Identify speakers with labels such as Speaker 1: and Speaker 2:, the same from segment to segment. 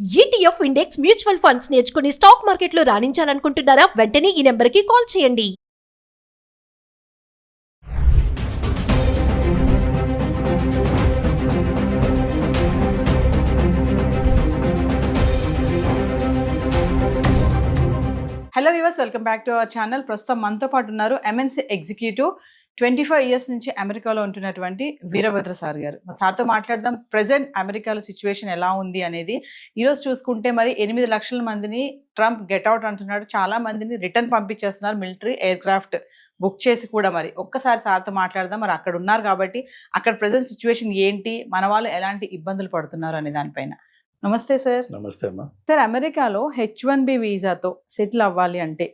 Speaker 1: ETF index mutual funds నేర్చుకుని stock మార్కెట్లో రాణించాలనుకుంటున్నారా? వెంటనే ఈ నెంబర్కి కాల్ చేయండి.
Speaker 2: Hello viewers, welcome back to our channel. ప్రస్తుతం మనతో పాటు ఉన్నారు ఎంఎన్సీ ఎగ్జిక్యూటివ్ 25 ఇయర్స్ నుంచి అమెరికాలో ఉంటున్నటువంటి వీరభద్ర సార్ గారు. సార్తో మాట్లాడదాం. ప్రెసెంట్ అమెరికాలో సిచ్యువేషన్ ఎలా ఉంది అనేది. ఈరోజు చూసుకుంటే మరి 8 లక్షల మందిని ట్రంప్ గెట్అవుట్ అంటున్నాడు. చాలా మందిని రిటర్న్ పంపించేస్తున్నారు, మిలిటరీ ఎయిర్ క్రాఫ్ట్ బుక్ చేసి కూడా. మరి ఒక్కసారి సార్తో మాట్లాడదాం. మరి అక్కడ ఉన్నారు కాబట్టి అక్కడ ప్రెసెంట్ సిచ్యువేషన్ ఏంటి, మన వాళ్ళు ఎలాంటి ఇబ్బందులు పడుతున్నారు అనే దానిపైన. నమస్తే సార్.
Speaker 3: నమస్తే అమ్మా.
Speaker 2: సార్, అమెరికాలో H1B వీసాతో సెటిల్ అవ్వాలి అంటే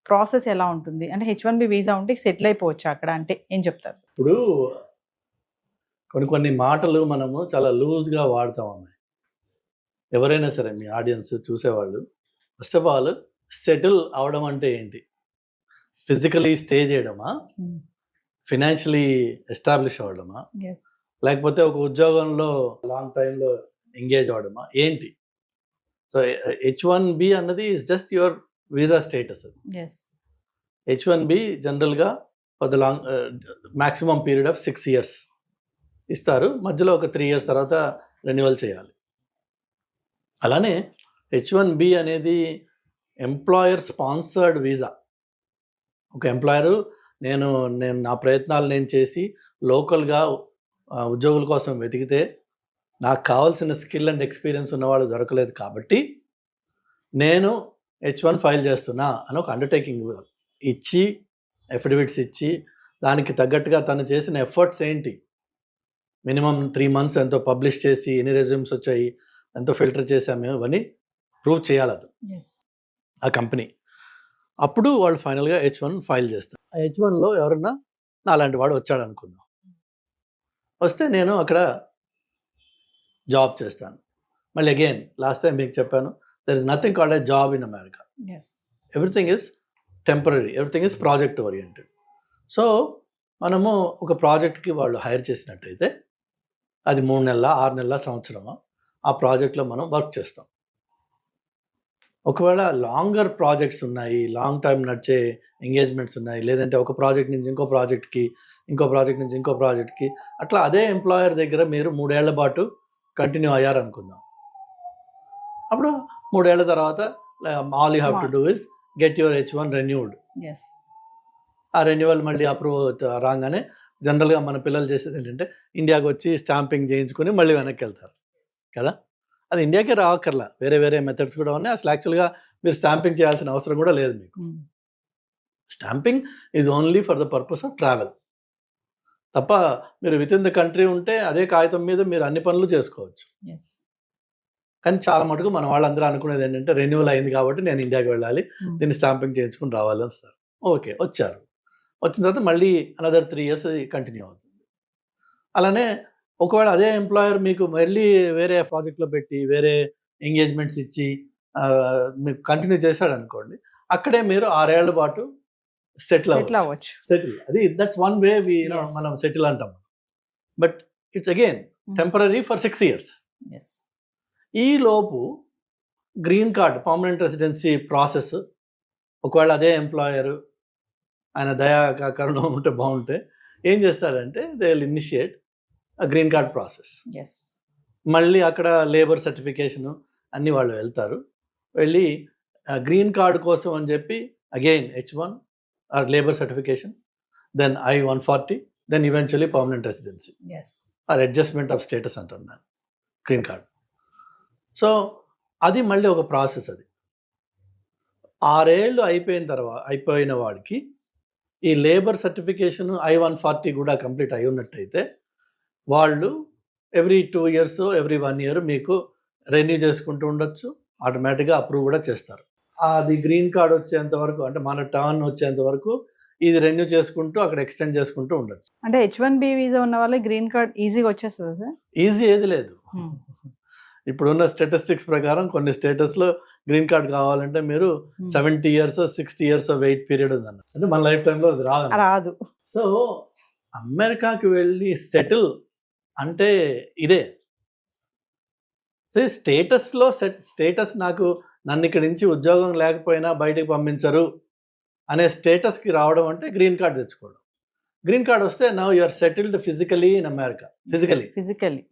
Speaker 2: ప్రాసెస్ ఎలా ఉంటుంది? అంటే H1B వీసా ఉంటే సెటిల్ అయిపోవచ్చు అక్కడ అంటే ఏం చెప్తారు సార్?
Speaker 3: ఇప్పుడు కొన్ని మాటలు మనము చాలా లూజ్గా వాడుతాం అమ్మాయి. ఎవరైనా సరే మీ ఆడియన్స్ చూసేవాళ్ళు, ఫస్ట్ ఆఫ్ ఆల్ సెటిల్ అవడం అంటే ఏంటి? ఫిజికలీ స్టే చేయడమా, ఫినాన్షియలీ ఎస్టాబ్లిష్ అవ్వడమా, లేకపోతే ఒక ఉద్యోగంలో లాంగ్ టైంలో ఎంగేజ్ అవ్వడమా, ఏంటి? సో H1B అన్నది is just your visa status. H1B జనరల్గా for the long maximum period of 6 years ఇస్తారు. మధ్యలో ఒక 3 years తర్వాత రెన్యువల్ చేయాలి. అలానే H1B అనేది ఎంప్లాయర్ స్పాన్సర్డ్ వీసా. ఒక ఎంప్లాయరు నేను నా ప్రయత్నాలు నేను చేసి లోకల్గా ఉద్యోగుల కోసం వెతికితే నాకు కావాల్సిన స్కిల్ అండ్ ఎక్స్పీరియన్స్ ఉన్నవాళ్ళు దొరకలేదు కాబట్టి నేను H1 ఫైల్ చేస్తున్నా అని ఒక అండర్టేకింగ్ ఇచ్చి, ఎఫిడవిట్స్ ఇచ్చి, దానికి తగ్గట్టుగా తను చేసిన ఎఫర్ట్స్ ఏంటి, మినిమం 3 months ఎంతో పబ్లిష్ చేసి, ఎన్ని రెజ్యూమ్స్ వచ్చాయి, ఎంతో ఫిల్టర్ చేసాము, ఇవన్నీ ప్రూవ్ చేయాలి అది ఆ కంపెనీ. అప్పుడు వాళ్ళు ఫైనల్గా H1 ఫైల్ చేస్తారు. ఆ H1లో ఎవరన్నా నాలాంటి వాడు వచ్చాడు అనుకుందాం. వస్తే నేను అక్కడ జాబ్ చేస్తాను. మళ్ళీ అగైన్ లాస్ట్ టైం మీకు చెప్పాను, there is nothing called a job in America. Everything is temporary, everything is project oriented. So మనము ఒక ప్రాజెక్ట్కి వాళ్ళు హైర్ చేసినట్టయితే అది 3 నెలల, 6 నెలల, సంవత్సరమా, ఆ ప్రాజెక్ట్లో మనం వర్క్ చేస్తాం. ఒకవేళ లాంగర్ ప్రాజెక్ట్స్ ఉన్నాయి, లాంగ్ టైం నడిచే ఎంగేజ్మెంట్స్ ఉన్నాయి, లేదంటే ఒక ప్రాజెక్ట్ నుంచి ఇంకో ప్రాజెక్ట్కి, ఇంకో ప్రాజెక్ట్ నుంచి ఇంకో ప్రాజెక్ట్కి, అట్లా అదే ఎంప్లాయర్ దగ్గర మీరు 3 ఏళ్ల పాటు కంటిన్యూ అయ్యారనుకుందాం. అప్పుడు 3 ఏళ్ల తర్వాత all you have to do is get your H1 renewed. ఆ రెన్యువల్ మళ్ళీ అప్రూవ్ రాగానే జనరల్గా మన పిల్లలు చేసేది ఏంటంటే ఇండియాకి వచ్చి స్టాంపింగ్ చేయించుకొని మళ్ళీ వెనక్కి వెళ్తారు కదా. అది ఇండియాకే రావక్కర్లా, వేరే మెథడ్స్ కూడా ఉన్నాయి. అసలు యాక్చువల్గా మీరు స్టాంపింగ్ చేయాల్సిన అవసరం కూడా లేదు మీకు. Stamping is only for the purpose of travel తప్ప మీరు విత్ ఇన్ ద కంట్రీ ఉంటే అదే కాగితం మీద మీరు అన్ని పనులు చేసుకోవచ్చు. కానీ చాలా మటుకు మన వాళ్ళందరూ అనుకునేది ఏంటంటే రెన్యువల్ అయింది కాబట్టి నేను ఇండియాకి వెళ్ళాలి, దీన్ని స్టాంపింగ్ చేయించుకుని రావాలి వస్తారు. ఓకే, వచ్చారు. వచ్చిన తర్వాత మళ్ళీ అనదర్ 3 years కంటిన్యూ అవుతుంది. అలానే ఒకవేళ అదే ఎంప్లాయర్ మీకు మళ్ళీ వేరే ప్రాజెక్ట్లో పెట్టి వేరే ఎంగేజ్మెంట్స్ ఇచ్చి మీకు కంటిన్యూ చేశాడు అనుకోండి, అక్కడే మీరు 6 ఏళ్ల పాటు సెటిల్ అవ్వచ్చు. అది దట్స్ వన్ వే మనం సెటిల్ అంటాం. But it's again temporary for 6 years. ఈ లోపు green card, permanent residency process, ఒకవేళ అదే ఎంప్లాయరు ఆయన దయా కరుణ ఉంటే బాగుంటే ఏం చేస్తారంటే they will initiate green card process. మళ్ళీ అక్కడ లేబర్ సర్టిఫికేషను అన్నీ వాళ్ళు వెళ్తారు. వెళ్ళి గ్రీన్ కార్డ్ కోసం అని చెప్పి again H1 or labour certification, then I-140, then eventually permanent residency or adjustment of status అంటారు దాన్ని, గ్రీన్ కార్డ్. సో అది మళ్ళీ ఒక ప్రాసెస్. అది 6 ఏళ్ళు అయిపోయిన వాడికి ఈ లేబర్ సర్టిఫికేషన్ I-140 కూడా కంప్లీట్ అయి ఉన్నట్టయితే వాళ్ళు ఎవ్రీ 2 years, ఎవ్రీ 1 year మీకు రెన్యూ చేసుకుంటూ ఉండొచ్చు. ఆటోమేటిక్గా అప్రూవ్ కూడా చేస్తారు. అది గ్రీన్ కార్డ్ వచ్చేంత వరకు, అంటే మన టర్న్ వచ్చేంత వరకు ఇది రెన్యూ చేసుకుంటూ అక్కడ ఎక్స్టెండ్ చేసుకుంటూ ఉండొచ్చు.
Speaker 2: అంటే H1B వీసా ఉన్న వాళ్ళకి గ్రీన్ కార్డ్ ఈజీగా వచ్చేస్తుంది సార్?
Speaker 3: ఈజీ ఏది లేదు. ఇప్పుడున్న స్టాటిస్టిక్స్ ప్రకారం కొన్ని స్టేటస్లో గ్రీన్ కార్డ్ కావాలంటే మీరు 70 years, 60 years వెయిట్ పీరియడ్ ఉందన్న. అంటే మన లైఫ్ టైంలో అది రాదు. సో అమెరికాకి వెళ్ళి సెటిల్ అంటే ఇదే. స్టేటస్ నాకు నన్ను ఇక్కడి నుంచి ఉద్యోగం లేకపోయినా బయటకు పంపించరు అనే స్టేటస్కి రావడం అంటే గ్రీన్ కార్డ్ తెచ్చుకోవడం. గ్రీన్ కార్డ్ వస్తే now you are settled physically in America.
Speaker 2: Physically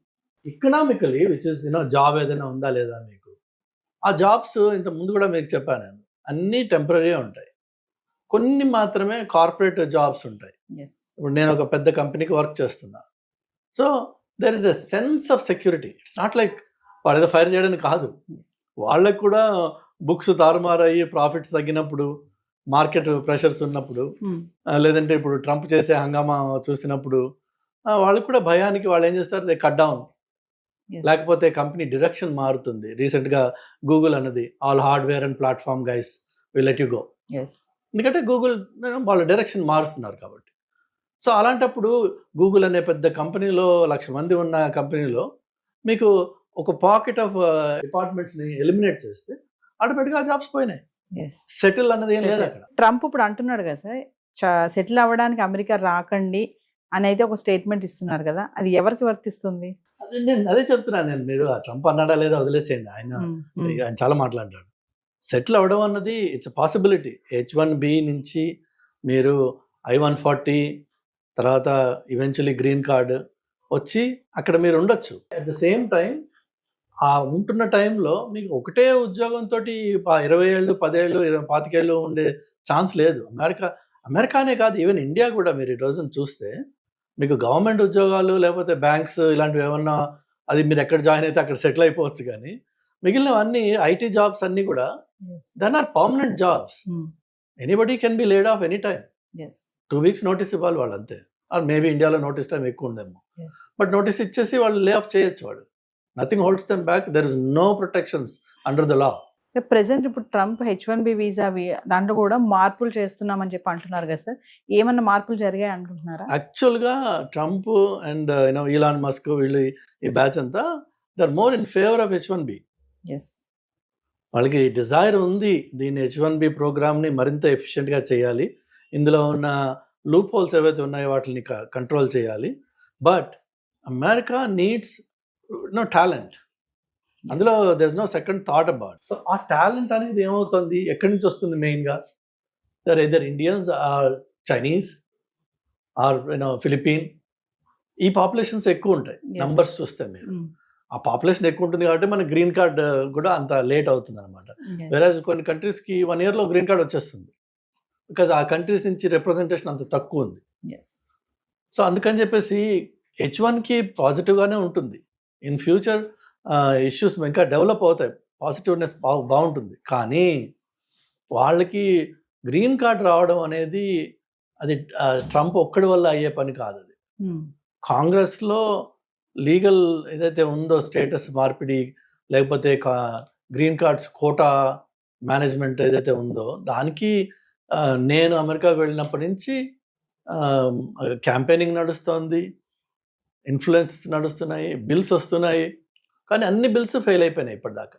Speaker 3: economically which is job ఏదైనా ఉందా లేదా మీకు. ఆ జాబ్స్ ఇంత ముందు కూడా మీకు చెప్పాను నేను, అన్నీ టెంపరీ ఉంటాయి, కొన్ని మాత్రమే కార్పొరేట్ జాబ్స్ ఉంటాయి. ఇప్పుడు నేను ఒక పెద్ద కంపెనీకి వర్క్ చేస్తున్నా. So there is a sense of security. It's not like వాళ్ళు ఏదో ఫైర్ చేయడానికి కాదు, వాళ్ళకు కూడా బుక్స్ తారుమారయ్యి ప్రాఫిట్స్ తగ్గినప్పుడు, మార్కెట్ ప్రెషర్స్ ఉన్నప్పుడు, లేదంటే ఇప్పుడు ట్రంప్ చేసే హంగామా చూసినప్పుడు వాళ్ళకు కూడా భయానికి వాళ్ళు ఏం చేస్తారు, దే కట్ డౌన్. లేకపోతే కంపెనీ డైరెక్షన్ మారుతుంది. రీసెంట్గా గూగుల్ అన్నది all hardware and platform guys will let you go. ఎందుకంటే గూగుల్ వాళ్ళ డైరెక్షన్ మారుస్తున్నారు కాబట్టి. సో అలాంటప్పుడు గూగుల్ అనే పెద్ద కంపెనీలో 1,00,000 మంది ఉన్న కంపెనీలో మీకు ఒక పాకెట్ ఆఫ్ డిపార్ట్మెంట్స్ని ఎలిమినేట్ చేస్తే ఆటోమేటిక్గా జాబ్స్ పోయినాయి. సెటిల్ అన్నది ఏం లేదు అక్కడ.
Speaker 2: ట్రంప్ ఇప్పుడు అంటున్నాడు కదా సార్, సెటిల్ అవ్వడానికి అమెరికా రాకండి అని అయితే ఒక స్టేట్మెంట్ ఇస్తున్నారు కదా, అది ఎవరికి వర్తిస్తుంది?
Speaker 3: అదే చెప్తున్నాను నేను. మీరు ఆ ట్రంప్ అన్నాడా లేదా వదిలేసేయండి, ఆయన చాలా మాట్లాడాడు. సెటిల్ అవ్వడం అన్నది ఇట్స్ ఎ పాసిబిలిటీ. H1B నుంచి మీరు I-140 తర్వాత ఈవెన్చువలీ గ్రీన్ కార్డ్ వచ్చి అక్కడ మీరు ఉండొచ్చు. అట్ ద సేమ్ టైం ఆ ఉంటున్న టైంలో మీకు ఒకటే ఉద్యోగంతో 20 ఏళ్ళు 10 ఏళ్ళు 25 ఏళ్ళు ఉండే ఛాన్స్ లేదు. అమెరికానే కాదు, ఈవెన్ ఇండియా కూడా మీరు ఈ రోజున చూస్తే మీకు గవర్నమెంట్ ఉద్యోగాలు లేకపోతే బ్యాంక్స్ ఇలాంటివి ఏమన్నా అది మీరు ఎక్కడ జాయిన్ అయితే అక్కడ సెటిల్ అయిపోవచ్చు. కానీ మిగిలినవన్నీ ఐటీ జాబ్స్ అన్నీ కూడా then are permanent jobs. Anybody can be laid off any time. 2 weeks notice ఇవ్వాలి వాళ్ళు అంతే. ఆర్ మేబీ ఇండియాలో నోటీస్ టైం ఎక్కువ ఉందేమో, బట్ నోటీస్ ఇచ్చేసి వాళ్ళు లే ఆఫ్ చేయొచ్చు. వాళ్ళు nothing holds them back. There is no protections under the law.
Speaker 2: Present ఇప్పుడు ట్రంప్ H1B వీసా దాంట్లో కూడా మార్పులు చేస్తున్నామని చెప్పి అంటున్నారు కదా సార్, ఏమన్నా మార్పులు జరిగాయి అనుకుంటున్నారా?
Speaker 3: యాక్చువల్గా ట్రంప్ అండ్ ఈలాన్ మస్క్ వీళ్ళు ఈ బ్యాచ్ అంతా they are more in favour of H1B. వాళ్ళకి డిజైర్ ఉంది దీన్ని H1B ప్రోగ్రామ్ని మరింత ఎఫిషియెంట్గా చేయాలి, ఇందులో ఉన్న లూప్ హోల్స్ ఏవైతే ఉన్నాయో వాటిని కంట్రోల్ చేయాలి. But America needs talent. అందులో there is no second thought about. So ఆ టాలెంట్ అనేది ఏమవుతుంది, ఎక్కడి నుంచి వస్తుంది? మెయిన్గా there either Indians or Chinese or Philippine. ఈ పాపులేషన్స్ ఎక్కువ ఉంటాయి నంబర్స్ చూస్తే. మీరు ఆ పాపులేషన్ ఎక్కువ ఉంటుంది కాబట్టి మన గ్రీన్ కార్డ్ కూడా అంత లేట్ అవుతుంది అనమాట. వేరేజ్ కొన్ని కంట్రీస్కి 1 yearలో గ్రీన్ కార్డ్ వచ్చేస్తుంది, బికాజ్ ఆ కంట్రీస్ నుంచి రిప్రజెంటేషన్ అంత తక్కువ ఉంది. సో అందుకని చెప్పేసి H1కి పాజిటివ్గానే ఉంటుంది. ఇన్ ఫ్యూచర్ ఇష్యూస్ ఇంకా డెవలప్ అవుతాయి, పాజిటివ్నెస్ బాగుంటుంది. కానీ వాళ్ళకి గ్రీన్ కార్డ్ రావడం అనేది అది ట్రంప్ ఒక్కడి వల్ల అయ్యే పని కాదు. అది కాంగ్రెస్లో లీగల్ ఏదైతే ఉందో స్టేటస్ మార్పిడి లేకపోతే గ్రీన్ కార్డ్స్ కోటా మేనేజ్మెంట్ ఏదైతే ఉందో దానికి నేను అమెరికాకు వెళ్ళినప్పటి నుంచి క్యాంపెయినింగ్ నడుస్తోంది, ఇన్ఫ్లుయెన్స్ నడుస్తున్నాయి, బిల్స్ వస్తున్నాయి. కానీ అన్ని బిల్స్ ఫెయిల్ అయిపోయినాయి ఇప్పటిదాకా.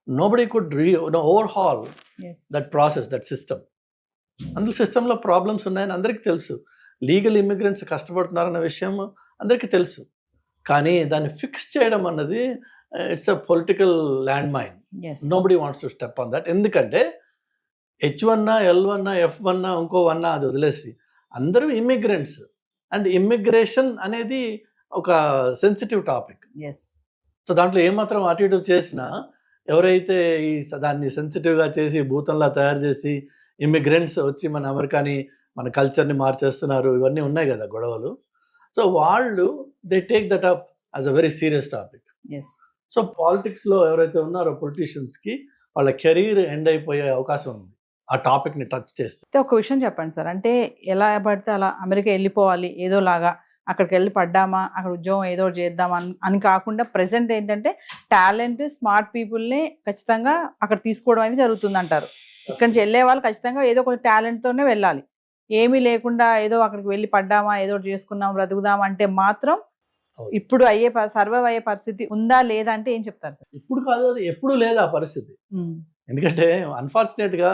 Speaker 3: Nobody could overhaul that process, that system. అందులో సిస్టంలో ప్రాబ్లమ్స్ ఉన్నాయని అందరికీ తెలుసు. లీగల్ ఇమిగ్రెంట్స్ కష్టపడుతున్నారన్న విషయం అందరికీ తెలుసు. కానీ దాన్ని ఫిక్స్ చేయడం అన్నది it's a political land mine. Nobody wants to step on that. ఎందుకంటే H1 L1 F1 ఇంకో 1 అది వదిలేసి అందరూ ఇమ్మిగ్రెంట్స్. అండ్ ఇమ్మిగ్రేషన్ అనేది ఒక సెన్సిటివ్ టాపిక్. సో దాంట్లో ఏమాత్రం అటు ఇటు చేసినా ఎవరైతే దాన్ని సెన్సిటివ్గా చేసి భూతంలా తయారు చేసి ఇమ్మిగ్రెంట్స్ వచ్చి మన అమెరికాని మన కల్చర్ని మార్చేస్తున్నారు, ఇవన్నీ ఉన్నాయి కదా గొడవలు. సో వాళ్ళు they take that up as a very serious topic. So పాలిటిక్స్లో ఎవరైతే ఉన్నారో పొలిటీషియన్స్కి వాళ్ళ కెరీర్ ఎండ్ అయిపోయే అవకాశం ఉంది ఆ టాపిక్ని టచ్ చేస్తే.
Speaker 2: ఒక విషయం చెప్పండి సార్, అంటే ఎలా పడితే అలా అమెరికా వెళ్ళిపోవాలి ఏదోలాగా, అక్కడికి వెళ్ళి పడ్డామా అక్కడ ఉద్యోగం ఏదో చేద్దామా అని కాకుండా ప్రెసెంట్ ఏంటంటే టాలెంట్ స్మార్ట్ పీపుల్ని ఖచ్చితంగా అక్కడ తీసుకోవడం అనేది జరుగుతుంది అంటారు. ఇక్కడి నుంచి వెళ్ళే వాళ్ళు ఖచ్చితంగా ఏదో ఒక టాలెంట్తోనే వెళ్ళాలి. ఏమీ లేకుండా ఏదో అక్కడికి వెళ్ళి పడ్డామా ఏదో చేసుకున్నాం బ్రతుకుదాం అంటే మాత్రం ఇప్పుడు సర్వైవ్ అయ్యే పరిస్థితి ఉందా లేదా అంటే ఏం చెప్తారు సార్?
Speaker 3: ఇప్పుడు కాదు, అది ఎప్పుడు లేదు ఆ పరిస్థితి. ఎందుకంటే అన్ఫార్చునేట్గా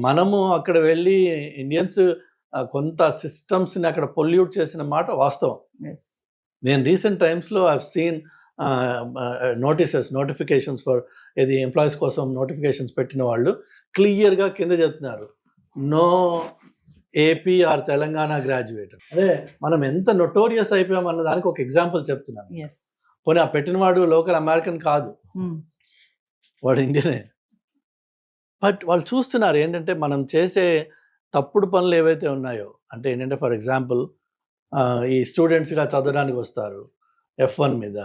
Speaker 3: మనము అక్కడ వెళ్ళి ఇండియన్స్ కొంత సిస్టమ్స్ని అక్కడ పొల్యూట్ చేసిన మాట వాస్తవం. నేను రీసెంట్ టైమ్స్లో I have seen notifications for ఇది ఎంప్లాయీస్ కోసం నోటిఫికేషన్స్ పెట్టిన వాళ్ళు క్లియర్గా కింద చెప్తున్నారు, no AP or Telangana graduate. అదే మనం ఎంత నొటోరియస్ అయిపోయాం అన్న దానికి ఒక ఎగ్జాంపుల్ చెప్తున్నాను. పోనీ ఆ పెట్టిన వాడు లోకల్ అమెరికన్ కాదు, వాడు ఇండియనే. బట్ వాళ్ళు చూస్తున్నారు ఏంటంటే మనం చేసే తప్పుడు పనులు ఏవైతే ఉన్నాయో, అంటే ఏంటంటే ఫర్ ఎగ్జాంపుల్ ఈ స్టూడెంట్స్గా చదవడానికి వస్తారు F1 మీద,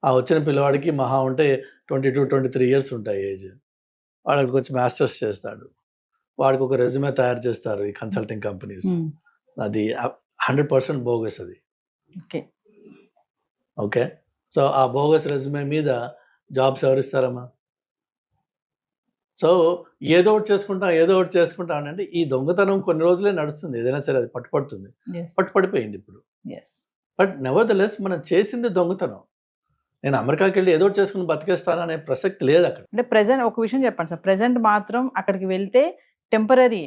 Speaker 3: ఆ వచ్చిన పిల్లవాడికి మహా ఉంటే 22-23 ఇయర్స్ ఉంటాయి ఏజ్. వాడు అక్కడికి వచ్చి మాస్టర్స్ చేస్తాడు, వాడికి ఒక రెజ్యూమే తయారు చేస్తారు ఈ కన్సల్టింగ్ కంపెనీస్. అది 100% బోగస్ అది. ఓకే, సో ఆ బోగస్ రెజ్యూమే మీద జాబ్స్ ఎవరిస్తారమ్మా? సో ఏదో ఒకటి చేసుకుంటా అంటే ఈ దొంగతనం కొన్ని రోజులే నడుస్తుంది, ఏదైనా సరే అది పట్టుపడుతుంది, పట్టుపడిపోయింది ఇప్పుడు. బట్ నెవర్ ద లెస్ మనం చేసింది దొంగతనం. నేను అమెరికాకి వెళ్ళి ఏదో ఒకటి చేసుకుని బతికేస్తాననే ప్రసక్తి లేదు అక్కడ.
Speaker 2: అంటే ప్రెజెంట్ ఒక విషయం చెప్పండి సార్, ప్రెజెంట్ మాత్రం అక్కడికి వెళ్తే టెంపరీ,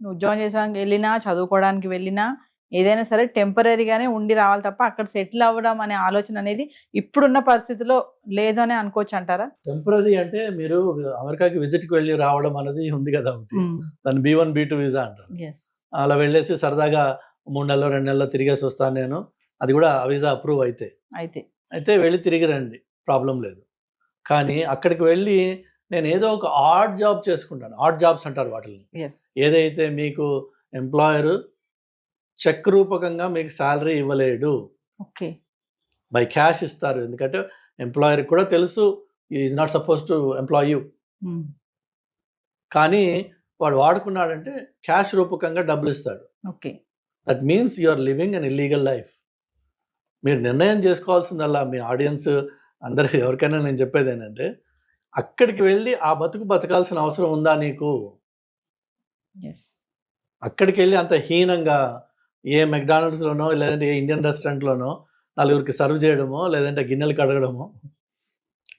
Speaker 2: నువ్వు ఉద్యోగం చేసానికి వెళ్ళినా చదువుకోవడానికి వెళ్ళినా ఏదైనా సరే టెంపరీగానే ఉండి రావాలి తప్ప అక్కడ సెటిల్ అవ్వడం అనే ఆలోచన అనేది ఇప్పుడున్న పరిస్థితిలో లేదు అని అనుకోవచ్చు అంటారా?
Speaker 3: టెంపరీ అంటే మీరు అమెరికాకి విజిట్కి వెళ్ళి రావడం అనేది ఉంది కదా, దాన్ని B1 B2 వీసా అంటారు. అలా వెళ్ళేసి సరదాగా 3 నెలలు 2 నెలలు తిరిగేసి వస్తాను నేను, అది కూడా ఆ వీసా అప్రూవ్ అయితే వెళ్ళి తిరిగి రండి, ప్రాబ్లం లేదు. కానీ అక్కడికి వెళ్ళి నేను ఏదో ఒక ఆడ్ జాబ్ చేసుకుంటాను, ఆడ్ జాబ్స్ అంటారు వాటిని. ఏదైతే మీకు ఎంప్లాయర్ చెక్ రూపకంగా మీకు శాలరీ ఇవ్వలేడు, బై క్యాష్ ఇస్తారు. ఎందుకంటే ఎంప్లాయర్ కూడా తెలుసు is not suppose to employ you, కానీ వాడు వాడుకున్నాడంటే క్యాష్ రూపకంగా డబ్బులు ఇస్తాడు. That means you are living an illegal life. మీరు నిర్ణయం చేసుకోవాల్సిందల్లా మీ ఆడియన్స్ అందరికి ఎవరికైనా నేను చెప్పేది ఏంటంటే, అక్కడికి వెళ్ళి ఆ బతకాల్సిన అవసరం ఉందా నీకు? అక్కడికి వెళ్ళి అంత హీనంగా ఏ మెక్డానల్డ్స్లోనో లేదంటే ఏ ఇండియన్ రెస్టారెంట్లోనో నలుగురికి సర్వ్ చేయడమో, లేదంటే గిన్నెలు కడగడమో,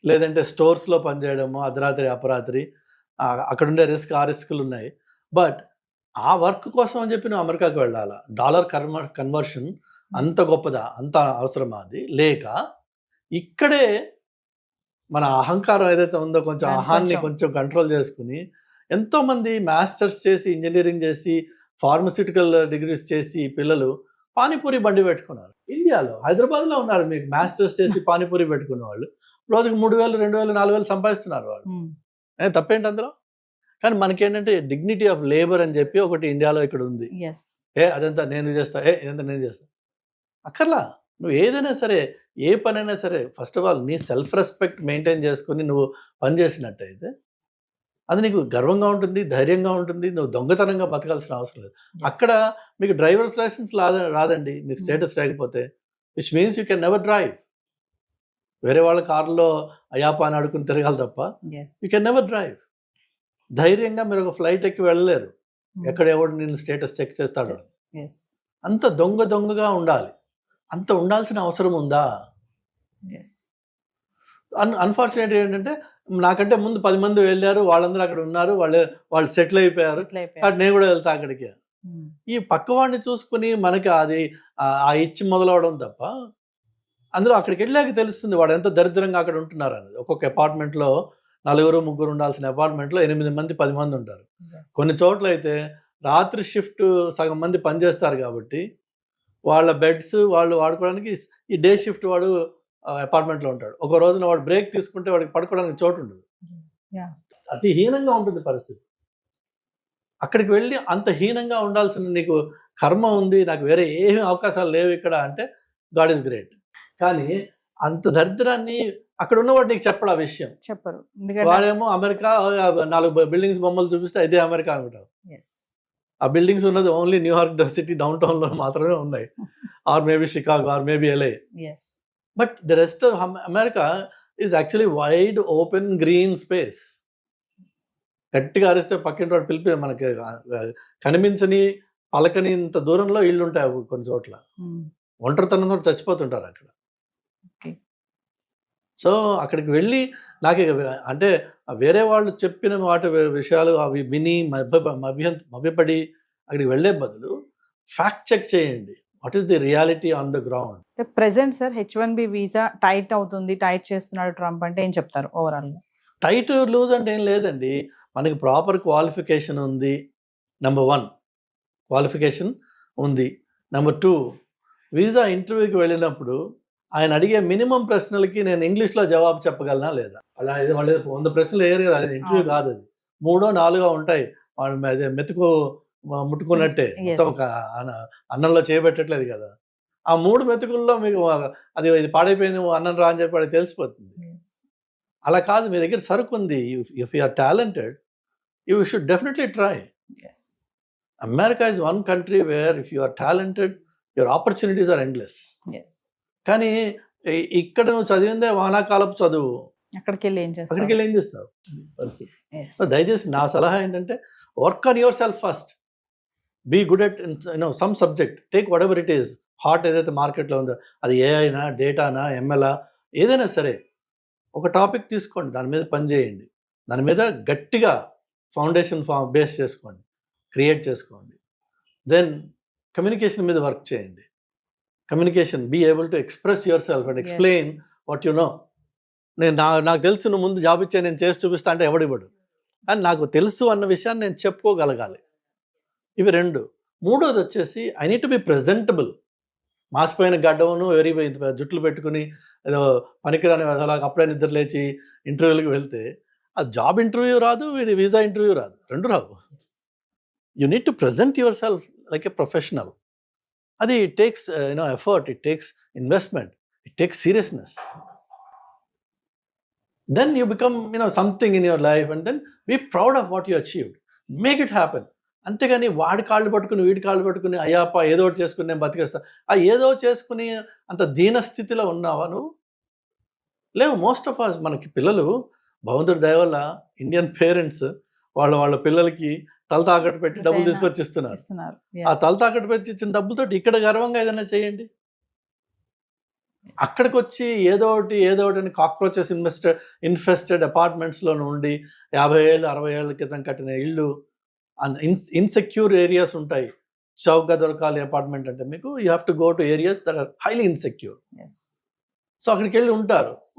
Speaker 3: లేదంటే స్టోర్స్లో పనిచేయడమో అర్ధరాత్రి అపరాత్రి, అక్కడుండే రిస్కులు ఉన్నాయి. బట్ ఆ వర్క్ కోసం అని చెప్పి నువ్వు అమెరికాకి వెళ్ళాలా? డాలర్ కన్వర్షన్ అంత గొప్పదా, అంత అవసరమా? అది లేక ఇక్కడే మన అహంకారం ఏదైతే ఉందో కొంచెం అహాన్ని కొంచెం కంట్రోల్ చేసుకుని ఎంతోమంది మాస్టర్స్ చేసి ఇంజనీరింగ్ చేసి ఫార్మస్యూటికల్ డిగ్రీస్ చేసి పిల్లలు పానీపూరి బండి పెట్టుకున్నారు. ఇండియాలో హైదరాబాద్లో ఉన్నారు మీకు మాస్టర్స్ చేసి పానీపూరి పెట్టుకున్న వాళ్ళు, రోజుకి 3,000 2,000 4,000 సంపాదిస్తున్నారు వాళ్ళు. తప్పేంటి అందులో? కానీ మనకేంటంటే డిగ్నిటీ ఆఫ్ లేబర్ అని చెప్పి ఒకటి ఇండియాలో ఇక్కడ ఉంది. అదంతా నేను చేస్తా, ఇదంతా నేను చేస్తా అక్కర్లా. నువ్వు ఏదైనా సరే, ఏ పనైనా సరే, ఫస్ట్ ఆఫ్ ఆల్ నీ సెల్ఫ్ రెస్పెక్ట్ మెయింటైన్ చేసుకుని నువ్వు పని చేసినట్టయితే అది నీకు గర్వంగా ఉంటుంది, ధైర్యంగా ఉంటుంది. నువ్వు దొంగతనంగా బతకాల్సిన అవసరం లేదు. అక్కడ మీకు డ్రైవర్స్ లైసెన్స్ రాదండి మీకు స్టేటస్ లేకపోతే, which means you can never drive. వేరే వాళ్ళ కారులో అయాపా అని అడుకుని తిరగాలి తప్ప యూ కెన్ నెవర్ డ్రైవ్. ధైర్యంగా మీరు ఒక ఫ్లైట్ ఎక్కి వెళ్ళలేరు, ఎక్కడ ఎవడు నేను స్టేటస్ చెక్ చేస్తాడు. అంత దొంగగా ఉండాలి. అంత ఉండాల్సిన అవసరం ఉందా? అన్ఫార్చునేట్ ఏంటంటే నాకంటే ముందు 10 మంది వెళ్ళారు, వాళ్ళందరూ అక్కడ ఉన్నారు, వాళ్ళు సెటిల్ అయిపోయారు, నేను కూడా వెళ్తా అక్కడికి. ఈ పక్కవాడిని చూసుకుని మనకి అది ఆ ఇచ్చి మొదలవడం తప్ప, అందులో అక్కడికి వెళ్ళాక తెలుస్తుంది వాడు ఎంత దరిద్రంగా అక్కడ ఉంటున్నారు అనేది. ఒక్కొక్క అపార్ట్మెంట్లో 4-3 ఉండాల్సిన అపార్ట్మెంట్లో 8 మంది 10 మంది ఉంటారు. కొన్ని చోట్ల అయితే రాత్రి షిఫ్ట్ సగం మంది పనిచేస్తారు కాబట్టి వాళ్ళ బెడ్స్ వాళ్ళు వాడుకోవడానికి ఈ డే షిఫ్ట్ వాడు అపార్ట్మెంట్లో ఉంటాడు. ఒక రోజున వాడు బ్రేక్ తీసుకుంటే వాడికి పడుకోవడానికి చోటు ఉండదు. అతి హీనంగా ఉంటుంది పరిస్థితి. అక్కడికి వెళ్ళి అంత హీనంగా ఉండాల్సిన నీకు కర్మ ఉంది, నాకు వేరే ఏమీ అవకాశాలు లేవు ఇక్కడ అంటే గాడ్ ఈజ్ గ్రేట్. కానీ అంత దరిద్రాన్ని అక్కడ ఉన్నవాడు నీకు చెప్పడు, ఆ విషయం
Speaker 2: చెప్పరు.
Speaker 3: వాడేమో అమెరికా 4 బిల్డింగ్స్ బొమ్మలు చూపిస్తే ఇదే అమెరికా అనుకుంటావు. ఆ బిల్డింగ్స్ ఉన్నది only New York city down town లో మాత్రమే ఉన్నాయి, or maybe Chicago, or maybe LA. But the rest of America is actually wide open green space. గట్టిగా అరిస్తే పక్కింటి వాడు పిలిపి మనకి కనిపించని పలకని ఇంత దూరంలో ఇళ్ళు ఉంటాయి కొన్ని చోట్ల. ఒంటరితనంతో చచ్చిపోతుంటారు అక్కడ. సో అక్కడికి వెళ్ళి నాకు అంటే వేరే వాళ్ళు చెప్పిన వాటి విషయాలు అవి విని మభ్యపడి అక్కడికి వెళ్ళే బదులు ఫ్యాక్ట్ చెక్ చేయండి. What is the reality on the ground.
Speaker 2: Present sir H1B visa tight అవుతుంది, టైట్ చేస్తున్నాడు ట్రంప్ అంటే ఏం చెప్తారు ఓవరాల్ గా?
Speaker 3: టైట్ లూజ్ అంటే ఏం లేదండి, మనకి ప్రాపర్ క్వాలిఫికేషన్ ఉంది. నెంబర్ 1 క్వాలిఫికేషన్ ఉంది. నెంబర్ 2 వీసా ఇంటర్వ్యూకి వెళ్ళినప్పుడు ఆయన అడిగే మినిమం ప్రశ్నలకి నేను ఇంగ్లీష్లో జవాబు చెప్పగలనా లేదా? అలా ఇది వాళ్ళు 100 ప్రశ్నలు వేయరు కదా, అది ఇంటర్వ్యూ కాదు, అది 3-4 ఉంటాయి. వాళ్ళు అదే మెతుకు ముట్టుకున్నట్టే, మొత్తం ఒక అన్నంలో చేయబెట్టట్లేదు కదా. ఆ 3 మెతుకుల్లో మీకు అది ఇది పాడైపోయింది అన్నం రా అని చెప్పి అది తెలిసిపోతుంది. అలా కాదు, మీ దగ్గర సరుకు ఉంది. If you are talented you should definitely try. America is one country where if you are talented your opportunities are endless. కానీ ఇక్కడ నువ్వు చదివిందే వానాకాలపు చదువు, అక్కడికి వెళ్ళి ఏం చేస్తావు పరిస్థితి. దయచేసి నా సలహా ఏంటంటే work on yourself first, be good at some subject, take whatever it is hot ఏదైతే మార్కెట్లో ఉందో, అది ఏఐనా డేటానా ఎంఎల్ఆ ఏదైనా సరే, ఒక టాపిక్ తీసుకోండి, దాని మీద పని చేయండి, దాని మీద గట్టిగా ఫౌండేషన్ బేస్ చేసుకోండి, క్రియేట్ చేసుకోండి. దెన్ కమ్యూనికేషన్ మీద వర్క్ చేయండి. Communication, be able to express yourself and explain what you know. నాకు తెలుసు నువ్వు ముందు జాబ్ ఇచ్చే నేను చేసి చూపిస్తా అంటే ఎవడివ్వడు, అని నాకు తెలుసు అన్న విషయాన్ని నేను చెప్పుకోగలగాలి. ఇవి 2. 3వది వచ్చేసి I need to be presentable. మాసిపోయిన గడ్డమును జుట్లు పెట్టుకుని ఏదో పనికిరాని అలాగ అప్పుడే నిద్ర లేచి ఇంటర్వ్యూలకు వెళ్తే ఆ జాబ్ ఇంటర్వ్యూ రాదు, వీసా ఇంటర్వ్యూ రాదు, 2 రావు. You need to present yourself like a professional. అది it takes effort, it takes investment, it takes seriousness. Then you become something in your life, and then be proud of what you achieved. Make it happen. అంతేగాని వాడి కాళ్ళు పట్టుకుని వీడి కాళ్ళు పట్టుకుని అయ్యాప ఏదో ఒకటి చేసుకుని నేను బతికేస్తా, ఆ ఏదో చేసుకుని అంత దీనస్థితిలో ఉన్నావా నువ్వు? లేవు. మోస్ట్ ఆఫ్ అస్, మనకి పిల్లలు భగవంతుడి దయ వల్ల ఇండియన్ పేరెంట్స్ వాళ్ళ పిల్లలకి తల తాకట్టు పెట్టి డబ్బులు తీసుకొచ్చి ఇస్తున్నారు. ఆ తల తాకట్టు పెట్టి ఇచ్చిన డబ్బులతో ఇక్కడ గర్వంగా ఏదైనా చేయండి. అక్కడికి వచ్చి ఏదో ఒకటి అని కాక్రోచెస్ ఇన్ఫెస్టెడ్ అపార్ట్మెంట్స్లో ఉండి 50 ఏళ్ళు 60 ఏళ్ళ క్రితం కట్టిన ఇళ్ళు, ఇన్సెక్యూర్ ఏరియాస్ ఉంటాయి. చౌకగా దొరకాలి అపార్ట్మెంట్ అంటే మీకు you have to go to areas that are highly insecure. So అక్కడికి వెళ్ళి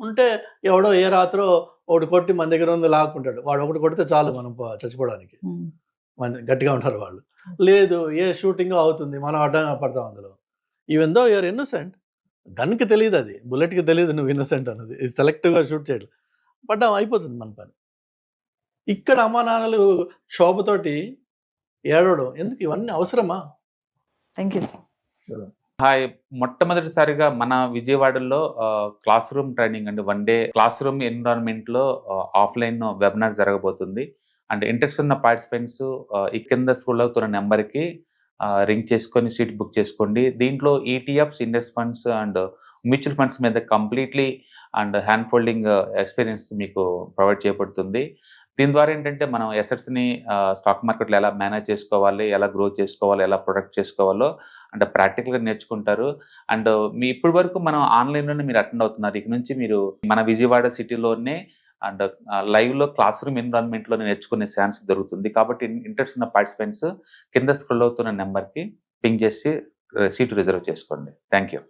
Speaker 3: ఉంటే ఎవడో ఏ రాత్రో ఒకటి కొట్టి మన దగ్గర ఉంది లాక్కుంటాడు. వాడు ఒకటి కొడితే చాలు మనం చచ్చిపోవడానికి, మన గట్టిగా ఉంటారు వాళ్ళు. లేదు, ఏ షూటింగ్ అవుతుంది, మనం అడ్డం పడతాం అందులో. ఈవెన్ దో యూఆర్ ఇన్నోసెంట్, గన్కి తెలియదు, అది బుల్లెట్కి తెలియదు నువ్వు ఇన్నోసెంట్ అన్నది. ఇది సెలెక్టివ్గా షూట్ చేయడం, పడ్డాం అయిపోతుంది మన పని. ఇక్కడ అమ్మా నాన్నలు శోభతోటి ఏడవడం ఎందుకు? ఇవన్నీ అవసరమా?
Speaker 2: Thank you sir.
Speaker 4: హాయ్, మొట్టమొదటిసారిగా మన విజయవాడలో క్లాస్ రూమ్ ట్రైనింగ్ అండి, 1 డే క్లాస్ రూమ్ ఎన్విరాన్మెంట్లో ఆఫ్లైన్ వెబినార్ జరగబోతుంది. అండ్ ఇంట్రెస్ట్ ఉన్న పార్టిసిపెంట్స్ ఈ కింద స్కూల్ అవుతున్న నెంబర్కి రింగ్ చేసుకొని సీట్ బుక్ చేసుకోండి. దీంట్లో ETFs, index funds and mutual funds మీద completely and hand holding experience మీకు ప్రొవైడ్ చేయబడుతుంది. దీని ద్వారా ఏంటంటే మనం ఎసెట్స్ని స్టాక్ మార్కెట్లో ఎలా మేనేజ్ చేసుకోవాలి, ఎలా గ్రో చేసుకోవాలి, ఎలా ప్రొడక్ట్ చేసుకోవాలో అంటే ప్రాక్టికల్గా నేర్చుకుంటారు. అండ్ ఇప్పటి వరకు మనం ఆన్లైన్లోనే మీరు అటెండ్ అవుతున్నారు. ఇక నుంచి మీరు మన విజయవాడ సిటీలోనే అండ్ లైవ్లో క్లాస్ రూమ్ ఎన్విరాన్మెంట్లో నేర్చుకునే ఛాన్స్ దొరుకుతుంది. కాబట్టి ఇంట్రెస్ట్ ఉన్న పార్టిసిపెంట్స్ కింద స్క్రోల్ అవుతున్న నెంబర్కి పింగ్ చేసి సీటు రిజర్వ్ చేసుకోండి. Thank you.